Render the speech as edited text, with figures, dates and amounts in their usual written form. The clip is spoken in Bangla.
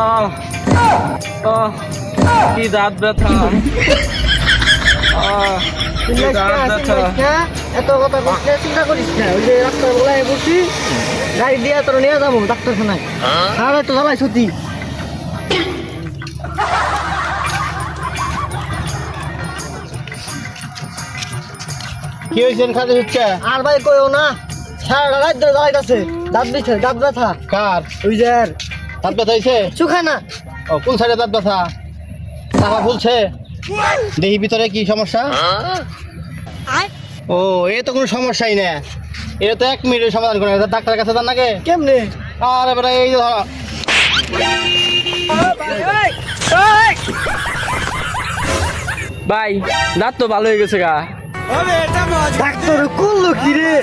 আহ আহ কি দাঁত ব্যথা কি দাঁত ব্যথা এত কথা বলতে চিন্তা করিস না ওই যে রাস্তায় বলাই বসি গাড়ি দিয়ে তোর নিয়ে যাবো ডাক্তারখানায় আর তো জ্বালাই সত্যি কি হয়েছে খাতে হচ্ছে আর ভাই কইও না সারা রাত ধরে জ্বালাইতেছে দাঁত দিচ্ছে দাঁত ব্যথা কার ওই যে আর দাঁত ব্যথা হয়েছে সুখায় না ও কোন সাইডে দাঁত ব্যথা টাকা বলছে দেহি ভিতরে কি সমস্যা ও এ তো কোনো সমস্যাই না এটা তো 1 মিনিটের সমাধান করে ডাক্তারের কাছে যান নাকি কেমনে আর এবারে এই যে ধরো ভাই দাঁত তো ভালো হয়ে গেছে গা ডাক্তার করলো কি রে